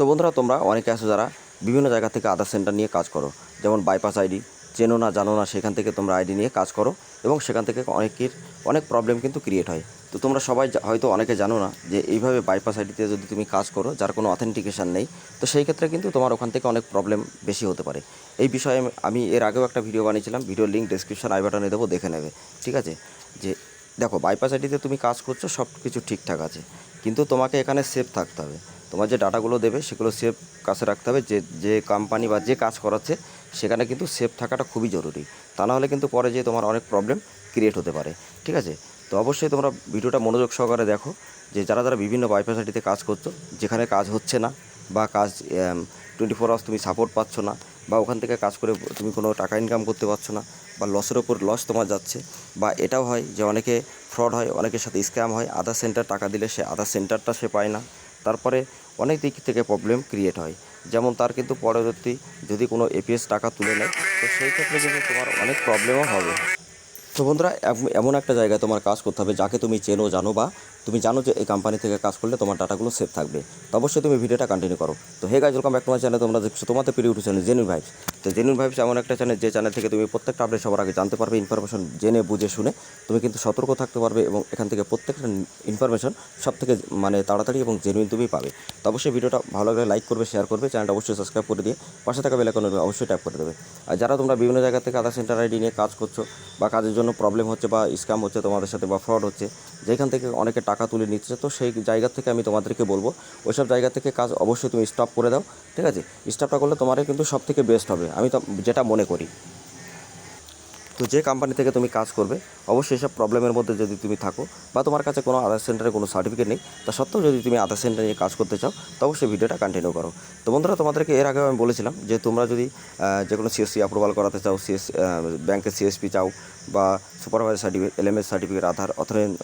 তো বন্ধুরা, তোমরা অনেকে আছো যারা বিভিন্ন জায়গা থেকে আধার সেন্টার নিয়ে কাজ করো, যেমন বাইপাস আইডি চেনো না জানো না, সেখান থেকে তোমরা আইডি নিয়ে কাজ করো এবং সেখান থেকে অনেক প্রবলেম কিন্তু ক্রিয়েট হয়। তো তোমরা সবাই হয়তো অনেকে জানো না যে এইভাবে বাইপাস আইডিতে যদি তুমি কাজ করো যার কোনো অথেন্টিকেশান নেই, তো সেই ক্ষেত্রে কিন্তু তোমার ওখান থেকে অনেক প্রবলেম বেশি হতে পারে। এই বিষয়ে আমি এর আগেও একটা ভিডিও বানিয়েছিলাম, ভিডিওর লিঙ্ক ডেসক্রিপশন আই বাটনে দেবো, দেখে নেবে। ঠিক আছে, যে দেখো বাইপাস আইডিতে তুমি কাজ করছো, সব কিছু ঠিকঠাক আছে, কিন্তু তোমাকে এখানে সেফ থাকতে হবে। তোমার যে ডাটাগুলো দেবে সেগুলো সেফ কাছে রাখতে হবে। যে যে কোম্পানি বা যে কাজ করাচ্ছে সেখানে কিন্তু সেফ থাকাটা খুবই জরুরি। তা নাহলে কিন্তু পরে যেয়ে তোমার অনেক প্রবলেম ক্রিয়েট হতে পারে। ঠিক আছে, তো অবশ্যই তোমরা ভিডিওটা মনোযোগ সহকারে দেখো, যে যারা যারা বিভিন্ন বাইপাস আইডিতে কাজ করছো, যেখানে কাজ হচ্ছে না বা কাজ 24 আওয়ার্স তুমি সাপোর্ট পাচ্ছ না, বা ওখান থেকে কাজ করে তুমি কোনো টাকা ইনকাম করতে পারছো না, বা লসের ওপর লস তোমার যাচ্ছে, বা এটাও হয় যে অনেকে ফ্রড হয়, অনেকের সাথে স্ক্যাম হয়, আধার সেন্টার টাকা দিলে সে আধার সেন্টারটা সে পায় না। তারপরে অনেক দিক থেকে প্রবলেম ক্রিয়েট হয়, যেমন তার কিন্তু পরবর্তী যদি কোনো এপিএস টাকা তুলে নেয়, তো সেই ক্ষেত্রে কিন্তু তোমার অনেক প্রবলেমও হবে। তো বন্ধুরা, এমন একটা জায়গায় তোমার কাজ করতে হবে যাকে তুমি চেনো জানো, বা তুমি জানো যে এই কোম্পানি থেকে কাজ করলে তোমার ডাটাগুলো সেফ থাকবে। তো অবশ্যই তুমি ভিডিওটা কন্টিনিউ করো। তো hey guys, welcome back to my channel. তোমরা দেখছো তোমাদের প্রিয় ইউটিউব চ্যানেল জেনুইন ভাইবস। তো জেনুইন ভাইবস এমন একটা চ্যানেল, যে চ্যানেল থেকে তুমি প্রত্যেকটা আপডেট সবার আগে জানতে পারবে। ইনফরমেশন জেনে বুঝে শুনে তুমি কিন্তু সতর্ক থাকতে পারবে, এবং এখান থেকে প্রত্যেকটা ইনফরমেশন সব থেকে তাড়াতাড়ি এবং জেনুইন তুমি পাবে। তো অবশ্যই ভিডিওটা ভালো লাগলে লাইক করবে, শেয়ার করবে, চ্যানেলটা অবশ্যই সাবস্ক্রাইব করে দিয়ে পাশে থাকা বেল আইকন অবশ্যই ট্যাপ করে দেবে। আর যারা তোমরা বিভিন্ন জায়গা থেকে আধার সেন্টার আইডি নিয়ে কাজ করছো, বা কাজের জন্য প্রবলেম হচ্ছে বা স্ক্যাম হচ্ছে তোমাদের সাথে, বা ফ্রড হচ্ছে, যেখান থেকে অনেকে টাকা তুলে নিচ্ছে, তো সেই জায়গা থেকে আমি তোমাদেরকে বলবো ওইসব জায়গা থেকে কাজ অবশ্যই তুমি স্টপ করে দাও। ঠিক আছে, স্টপটা করলে তোমারই কিন্তু সব থেকে বেস্ট হবে, আমি তো যেটা মনে করি। তো যে কোম্পানি থেকে তুমি কাজ করবে, অবশ্যই এসব প্রবলেমের মধ্যে যদি তুমি থাকো, বা তোমার কাছে কোনো আধার সেন্টারে কোনো সার্টিফিকেট নেই, তা সত্ত্বেও যদি তুমি আধার সেন্টার নিয়ে কাজ করতে চাও, তো অবশ্যই ভিডিওটা কন্টিনিউ করো। তো বন্ধুরা, তোমাদেরকে এর আগেও আমি বলেছিলাম যে তোমরা যদি যে কোনো সিএসসি অ্যাপ্রুভাল করাতে চাও, ব্যাংকের সিএসপি চাও, বা সুপারভাইজার সার্টিফিকেট, এলএমএস সার্টিফিকেট, আধার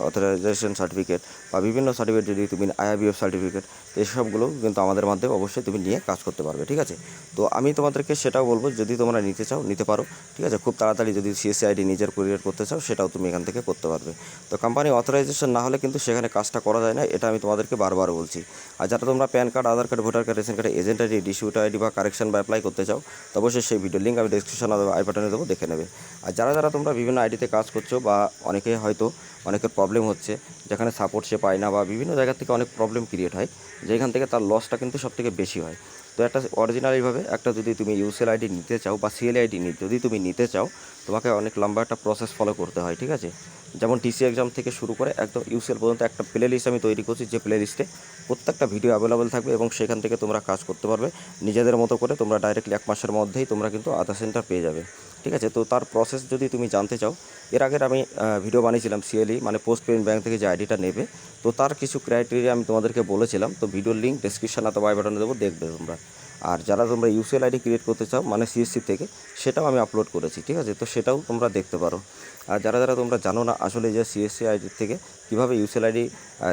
অথরাইজেশন সার্টিফিকেট, বা বিভিন্ন সার্টিফিকেট যদি তুমি আইআরবিএফ সার্টিফিকেট, এসবগুলো কিন্তু আমাদের মাধ্যমে অবশ্যই তুমি নিয়ে কাজ করতে পারবে। ঠিক আছে, তো আমি তোমাদেরকে সেটাও বলবো, যদি তোমরা নিতে চাও নিতে পারো। ঠিক আছে, খুব তাড়াতাড়ি যদি সিএসসি আইডি নিজের ক্রিয়েট করতে চাও, সেটাও তুমি এখান থেকে করতে পারবে। তো কোম্পানি অথরাইজেশন না হলে কিন্তু সেখানে কাজটা করা যায় না, এটা আমি তোমাদেরকে বারবার বলছি। আর যারা তোমরা PAN card, Aadhaar card, voter card, ration card, agent ID, distributor ID বা কারেকশন বা অ্যাপ্লাই করতে চাও, তো অবশ্যই সেই ভিডিও লিঙ্ক আমি ডেসক্রিপশন আই বাটনে দেবো, দেখে নেবে। আর যারা যারা তোমরা বিভিন্ন আইডিতে কাজ করছো, বা অনেকে হয়তো অনেকের প্রবলেম হচ্ছে, যেখানে সাপোর্ট সে পায় না, বা বিভিন্ন জায়গা থেকে অনেক প্রবলেম ক্রিয়েট হয়, যেখান থেকে তার লসটা কিন্তু সবথেকে বেশি হয়। তো একটা অরিজিনালিভাবে একটা যদি তুমি ইউসিএল আইডি নিতে চাও, বা সিএল আইডি যদি তুমি নিতে চাও, তোমাকে অনেক লম্বা একটা প্রসেস ফলো করতে হয়। ঠিক আছে, যেমন টিসি এক্সাম থেকে শুরু করে একদম ইউসিএল পর্যন্ত একটা প্লে লিস্ট আমি তৈরি করছি, যে প্লে লিস্টে প্রত্যেকটা ভিডিও অ্যাভেলেবেল থাকবে, এবং সেখান থেকে তোমরা কাজ করতে পারবে নিজেদের মতো করে। তোমরা ডাইরেক্টলি 1 মাসের মধ্যেই তোমরা কিন্তু আধার সেন্টার পেয়ে যাবে। ঠিক আছে, তো তার প্রসেস যদি তুমি জানতে চাও, এর আগের আমি ভিডিও বানিয়েছিলাম সিএলই মানে পোস্ট পেমেন্ট ব্যাঙ্ক থেকে যে আইডিটা নেবে, তো তার কিছু ক্রাইটেরিয়া আমি তোমাদেরকে বলেছিলাম। তো ভিডিওর লিঙ্ক ডেসক্রিপশন অথবা আই বাটনে দেবো, দেখবে তোমরা। আর যারা তোমরা ইউসিএল আইডি ক্রিয়েট করতে চাও মানে সিএসসি থেকে, সেটাও আমি আপলোড করেছি। ঠিক আছে, তো সেটাও তোমরা দেখতে পারো। আর যারা যারা তোমরা জানো না আসলে যে সিএসসি আইডি থেকে কীভাবে ইউসিএল আইডি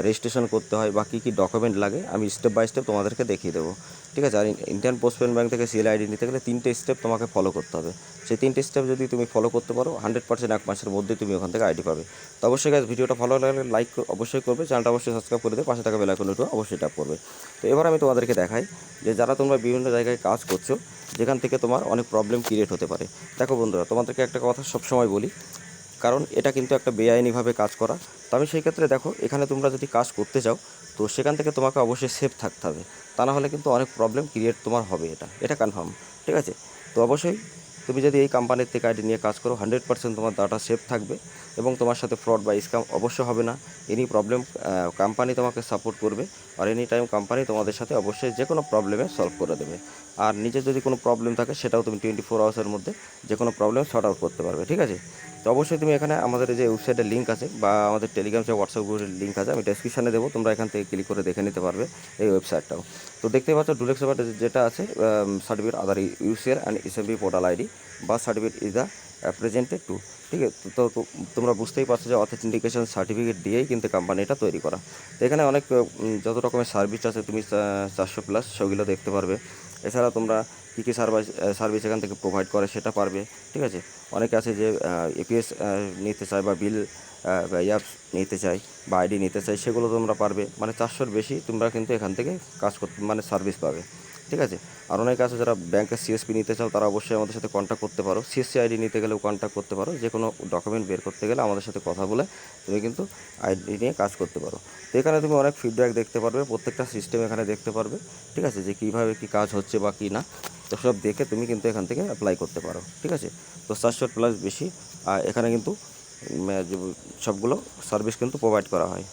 রেজিস্ট্রেশন করতে হয়, বা কী কী ডকুমেন্ট লাগে, আমি স্টেপ বাই স্টেপ তোমাদেরকে দেখিয়ে দেবো। ঠিক আছে, আর ইন্ডিয়ান পোস্ট পেমেন্ট ব্যাঙ্ক থেকে সিএল আইডি নিতে গেলে 3টে স্টেপ তোমাকে ফলো করতে হবে। সেই 3টে স্টেপ যদি তুমি ফলো করতে পারো, 100% 1 মাসের মধ্যে তুমি ওখান থেকে আইডি পাবে। তো অবশ্যই গাইজ, ভিডিওটা ভালো লাগলে লাইক অবশ্যই করবে, চ্যানেলটা অবশ্যই সাবস্ক্রাইব করে দিয়ে পাশে থাকা বেল আইকনটা অবশ্যই ট্যাপ করবে। তো এবার আমি তোমাদেরকে দেখাই যে যারা তোমরা বিভিন্ন জায়গায় কাজ করছো, যেখান থেকে তোমার অনেক প্রবলেম ক্রিয়েট হতে পারে। দেখো বন্ধুরা, তোমাদেরকে একটা কথা সবসময় বলি, কারণ এটা কিন্তু একটা বেআইনিভাবে কাজ করা। তো আমি সেই ক্ষেত্রে দেখো, এখানে তোমরা যদি কাজ করতে চাও, তো সেখান থেকে তোমাকে অবশ্যই সেফ থাকতে হবে, তা না হলে কিন্তু অনেক প্রবলেম ক্রিয়েট তোমার হবে, এটা কনফার্ম। ঠিক আছে, তো অবশ্যই তুমি যদি এই কোম্পানির থেকে আইডি নিয়ে কাজ করো, 100% তোমার ডাটা সেফ থাকবে, এবং তোমার সাথে ফ্রড বা স্ক্যাম অবশ্যই হবে না। এনি প্রবলেম কোম্পানি তোমাকে সাপোর্ট করবে, আর এনি টাইম কোম্পানি তোমাদের সাথে অবশ্যই যে কোনো প্রবলেমে সলভ করে দেবে। আর নিজের যদি কোনো প্রবলেম থাকে, সেটাও তুমি 24 আওয়ার্সের মধ্যে যে কোনো প্রবলেম সর্ট আউট করতে পারবে। ঠিক আছে, তো অবশ্যই তুমি এখানে আমাদের যে ওয়েবসাইটের লিঙ্ক আছে, বা আমাদের টেলিগ্রাম যে হোয়াটসঅ্যাপ গ্রুপের লিঙ্ক আছে, আমি ডেসক্রিপশানে দেবো, তোমরা এখান থেকে ক্লিক করে দেখে নিতে পারবে এই ওয়েবসাইটটাও। তো দেখতেই পাচ্ছ, ডুলেক্স যেটা আছে certificate Aadhaar UCL and SMB portal ID বা certificate is the presented to. তো ঠিক আছে? তোমরা বুঝতেই পারছো যে অথেন্টিকেশন সার্টিফিকেট দিয়েই কিন্তু কোম্পানিটা তৈরি করা। তো এখানে অনেক যত রকমের সার্ভিস আছে তুমি 400+ সেগুলো দেখতে পারবে। এছাড়া তোমরা কী কী সার্ভিস এখান থেকে প্রোভাইড করে সেটা পারবে। ঠিক আছে? অনেকে আছে যে এপিএস নিতে চায় বা বিল বা অ্যাপস নিতে চায় বা আইডি নিতে চায়, সেগুলো তোমরা পারবে। মানে 400-র বেশি তোমরা কিন্তু এখান থেকে কাজ করতে মানে সার্ভিস পাবে। ঠিক আছে? আর অনেকে আছে যারা ব্যাংকের সিএসপি নিতে চাও, তারা অবশ্যই আমাদের সাথে কন্ট্যাক্ট করতে পারো। সিএসসি আইডি নিতে গেলেও কন্ট্যাক্ট করতে পারো। যে কোনো ডকুমেন্ট বের করতে গেলে আমাদের সাথে কথা বলে তুমি কিন্তু আইডি নিয়ে কাজ করতে পারো। তো এখানে তুমি অনেক ফিডব্যাক দেখতে পারবে, প্রত্যেকটা সিস্টেম এখানে দেখতে পারবে। ঠিক আছে? যে কীভাবে কী কাজ হচ্ছে বা কী না, তো সব দেখে তুমি কিন্তু এখান থেকে অ্যাপ্লাই করতে পারো। ঠিক আছে? তো 400+ বেশি এখানে কিন্তু সবগুলো সার্ভিস কিন্তু প্রোভাইড করা হয়।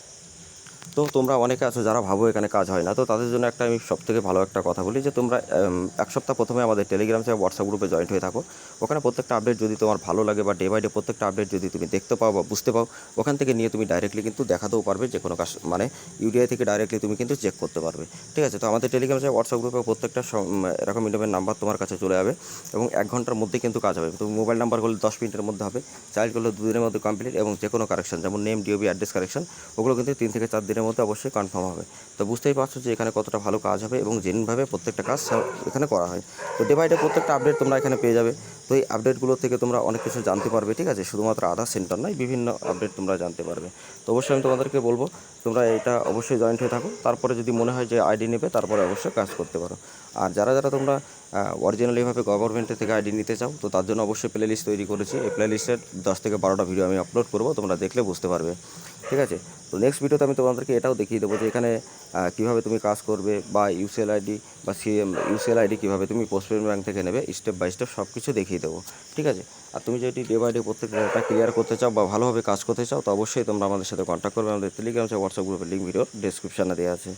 তো তোমরা অনেকে আছো যারা ভাবো এখানে কাজ হয় না, তো তাদের জন্য একটা আমি সবথেকে ভালো একটা কথা বলি যে তোমরা 1 সপ্তাহ প্রথমে আমাদের টেলিগ্রাম থেকে হোয়াটসঅ্যাপ গ্রুপে জয়েন্ট হয়ে থাকো। ওখানে প্রত্যেকটা আপডেট যদি তোমার ভালো লাগে বা ডে বাই ডে প্রত্যেকটা আপডেট যদি তুমি দেখতে পাও বা বুঝতে পাও, ওখান থেকে নিয়ে তুমি ডাইরেক্টলি কিন্তু দেখাতেও পারবে যে কোনো কাজ, মানে ইউডিআই থেকে ডাইরেক্টলি তুমি কিন্তু চেক করতে পারবে। ঠিক আছে? তো আমাদের টেলিগ্রাম থেকে হোয়াটসঅ্যাপ গ্রুপে প্রত্যেকটা এরকম ইন্টারভিউ নাম্বার তোমার কাছে চলে যাবে এবং 1 ঘন্টার মধ্যে কিন্তু কাজ হবে। তুমি মোবাইল নাম্বার করলে 10 মিনিটের মধ্যে হবে, চাইল্ড করলে 2 দিনের মধ্যে কমপ্লিট, এবং যে কোনো কারেকশন যেমন নেম, ডিওবি, অ্যাড্রেস কারেকশন, ওগুলো কিন্তু 3 থেকে 4 দিনের মধ্যে অবশ্যই কনফার্ম হবে। তো বুঝতেই পারছো যে এখানে কতটা ভালো কাজ হবে এবং জেনুইনভাবে প্রত্যেকটা কাজ এখানে করা হয়। তো ডে বাই ডে প্রত্যেকটা আপডেট তোমরা এখানে পেয়ে যাবে। তো এই আপডেটগুলো থেকে তোমরা অনেক কিছু জানতে পারবে। ঠিক আছে? শুধুমাত্র আধার সেন্টার নয়, বিভিন্ন আপডেট তোমরা জানতে পারবে। তো অবশ্যই আমি তোমাদেরকে বলবো তোমরা এটা অবশ্যই জয়েন্ট হয়ে থাকো। তারপরে যদি মনে হয় যে আইডি নেবে, তারপরে অবশ্যই কাজ করতে পারো। আর যারা যারা তোমরা অরিজিনালিভাবে গভর্নমেন্টের থেকে আইডি নিতে চাও, তো তার জন্য অবশ্যই প্লে লিস্ট তৈরি করেছি। এই প্লে লিস্টের 10 থেকে 12টা ভিডিও আমি আপলোড করবো, তোমরা দেখলে বুঝতে পারবে। ঠিক আছে? তো নেক্সট ভিডিওতে আমি তোমাদেরকে এটাও দেখিয়ে দেবো যে এখানে কীভাবে তুমি কাজ করবে বা ইউসিএল আইডি বা ইউসিএল আইডি কীভাবে তুমি পোস্ট পেমেন্ট ব্যাঙ্ক থেকে নেবে, স্টেপ বাই স্টেপ সব কিছু দেখিয়ে দেবো। ঠিক আছে? আর তুমি যদি ডে বাই ডে প্রত্যেকটা ক্লিয়ার করতে চাও বা ভালোভাবে কাজ করতে চাও, তো অবশ্যই তোমরা আমাদের সাথে কন্ট্যাক্ট করবে। আমাদের টেলিগ্রাম হোয়াটসঅ্যাপ গ্রুপের লিঙ্ক ভিডিওর ডেসক্রিপশানে দেওয়া আছে।